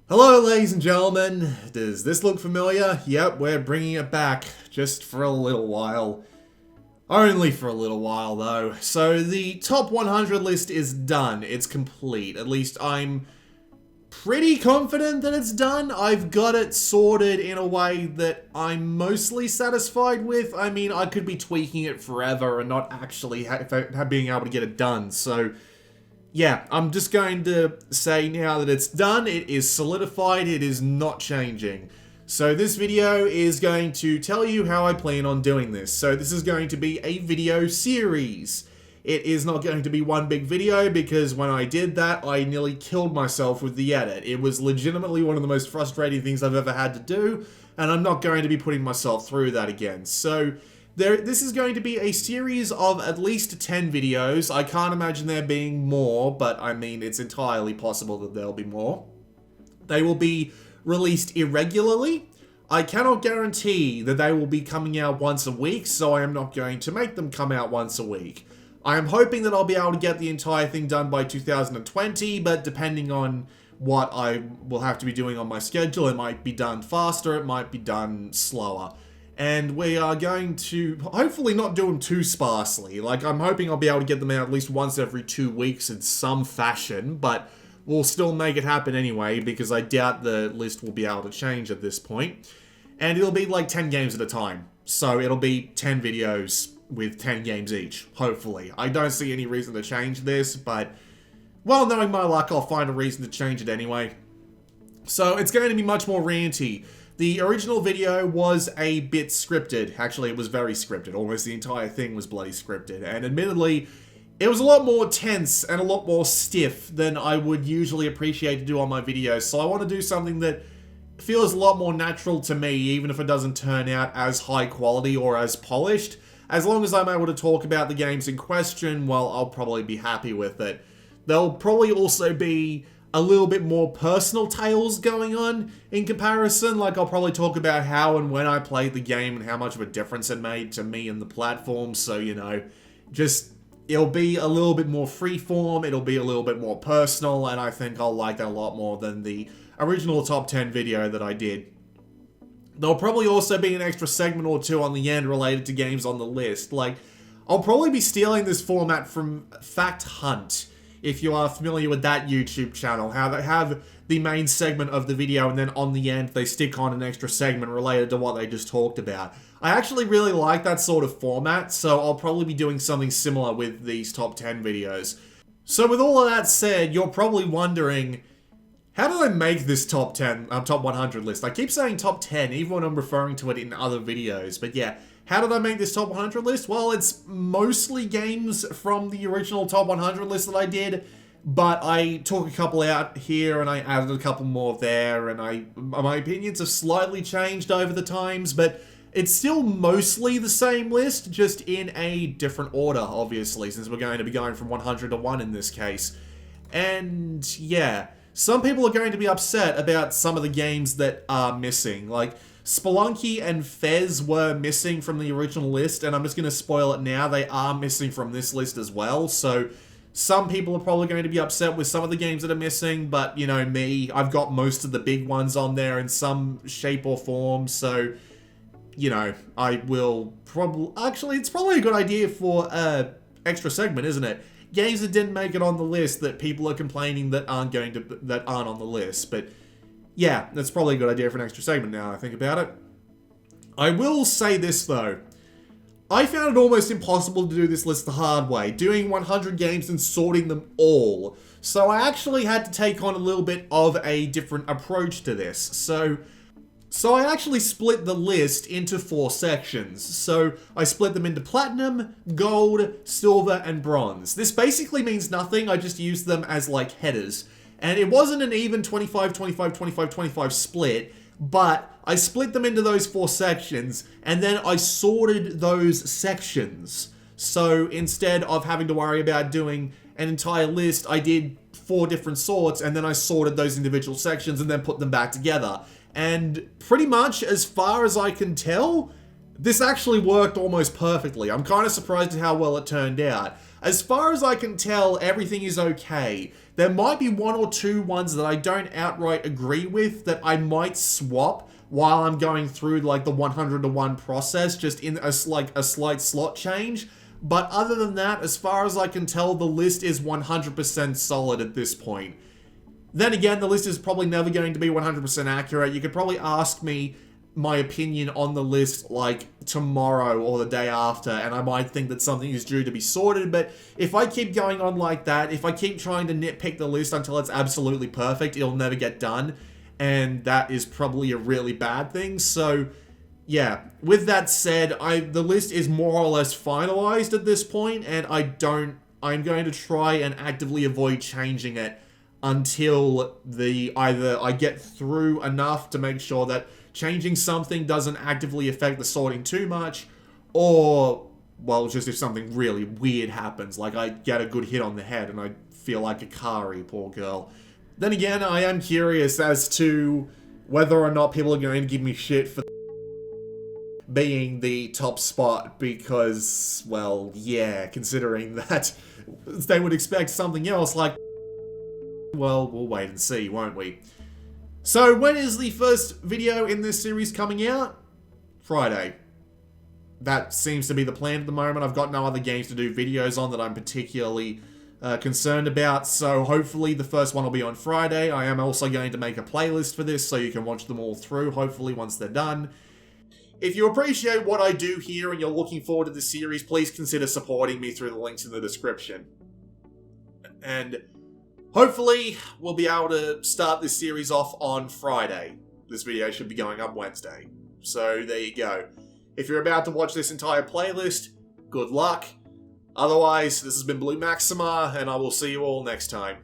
Hello, ladies and gentlemen. Does this look familiar? Yep, we're bringing it back, just for a little while. Only for a little while, though. So the top 100 list is done. It's complete. At least I'm pretty confident that it's done. I've got it sorted in a way that I'm mostly satisfied with. I mean, I could be tweaking it forever and not actually being able to get it done, so yeah, I'm just going to say now that it's done, it is solidified, it is not changing. So this video is going to tell you how I plan on doing this. So this is going to be a video series. It is not going to be one big video because when I did that, I nearly killed myself with the edit. It was legitimately one of the most frustrating things I've ever had to do, and I'm not going to be putting myself through that again. So this is going to be a series of at least 10 videos. I can't imagine there being more, but I mean, it's entirely possible that there'll be more. They will be released irregularly. I cannot guarantee that they will be coming out once a week, so I am not going to make them come out once a week. I am hoping that I'll be able to get the entire thing done by 2020, but depending on what I will have to be doing on my schedule, it might be done faster, it might be done slower. And we are going to hopefully not do them too sparsely. Like, I'm hoping I'll be able to get them out at least once every 2 weeks in some fashion, but we'll still make it happen anyway, because I doubt the list will be able to change at this point. And it'll be like 10 games at a time. So it'll be 10 videos with 10 games each, hopefully. I don't see any reason to change this, but, well, knowing my luck, I'll find a reason to change it anyway. So it's going to be much more ranty. The original video was a bit scripted. Actually, it was very scripted. Almost the entire thing was bloody scripted. And admittedly, it was a lot more tense and a lot more stiff than I would usually appreciate to do on my videos. So I want to do something that feels a lot more natural to me, even if it doesn't turn out as high quality or as polished. As long as I'm able to talk about the games in question, well, I'll probably be happy with it. There'll probably also be a little bit more personal tales going on in comparison. Like, I'll probably talk about how and when I played the game and how much of a difference it made to me and the platform. So, you know, just, it'll be a little bit more freeform, it'll be a little bit more personal, and I think I'll like that a lot more than the original top 10 video that I did. There'll probably also be an extra segment or two on the end related to games on the list. Like, I'll probably be stealing this format from Fact Hunt, if you are familiar with that YouTube channel, how they have the main segment of the video and then on the end they stick on an extra segment related to what they just talked about. I actually really like that sort of format, so I'll probably be doing something similar with these top 10 videos. So with all of that said, you're probably wondering, how did I make this top 100 list? I keep saying top 10, even when I'm referring to it in other videos, but yeah. How did I make this top 100 list? Well, it's mostly games from the original top 100 list that I did, but I took a couple out here and I added a couple more there, and my opinions have slightly changed over the times, but it's still mostly the same list, just in a different order, obviously, since we're going to be going from 100 to 1 in this case. And yeah, some people are going to be upset about some of the games that are missing. Like, Spelunky and Fez were missing from the original list, and I'm just going to spoil it now, they are missing from this list as well, so some people are probably going to be upset with some of the games that are missing, but, you know, me, I've got most of the big ones on there in some shape or form, so, you know, I will probably... Actually, it's probably a good idea for an extra segment, isn't it? Games that didn't make it on the list that people are complaining that aren't on the list, but yeah, that's probably a good idea for an extra segment now I think about it. I will say this though. I found it almost impossible to do this list the hard way, doing 100 games and sorting them all. So I actually had to take on a little bit of a different approach to this. So I actually split the list into 4 sections. So I split them into Platinum, Gold, Silver, and Bronze. This basically means nothing, I just used them as like headers. And it wasn't an even 25, 25, 25, 25 split, but I split them into those 4 sections, and then I sorted those sections. So instead of having to worry about doing an entire list, I did 4 different sorts, and then I sorted those individual sections and then put them back together. And pretty much, as far as I can tell, this actually worked almost perfectly. I'm kind of surprised at how well it turned out. As far as I can tell, everything is okay. There might be one or two ones that I don't outright agree with that I might swap while I'm going through like the 100 to 1 process, just in a slight slot change. But other than that, as far as I can tell, the list is 100% solid at this point. Then again, the list is probably never going to be 100% accurate. You could probably ask me my opinion on the list like tomorrow or the day after, and I might think that something is due to be sorted. But if I keep going on like that, if I keep trying to nitpick the list until it's absolutely perfect, it'll never get done, and that is probably a really bad thing. So yeah, with that said, the list is more or less finalized at this point, and I'm going to try and actively avoid changing it until either I get through enough to make sure that changing something doesn't actively affect the sorting too much, or, well, just if something really weird happens, like I get a good hit on the head and I feel like a Kari, poor girl. Then again, I am curious as to whether or not people are going to give me shit for being the top spot, because, well, yeah, considering that they would expect something else, like, well, we'll wait and see, won't we? So, when is the first video in this series coming out? Friday. That seems to be the plan at the moment. I've got no other games to do videos on that I'm particularly concerned about, so hopefully the first one will be on Friday. I am also going to make a playlist for this so you can watch them all through, hopefully, once they're done. If you appreciate what I do here and you're looking forward to this series, please consider supporting me through the links in the description. And hopefully, we'll be able to start this series off on Friday. This video should be going up Wednesday. So, there you go. If you're about to watch this entire playlist, good luck. Otherwise, this has been BlueMaxima, and I will see you all next time.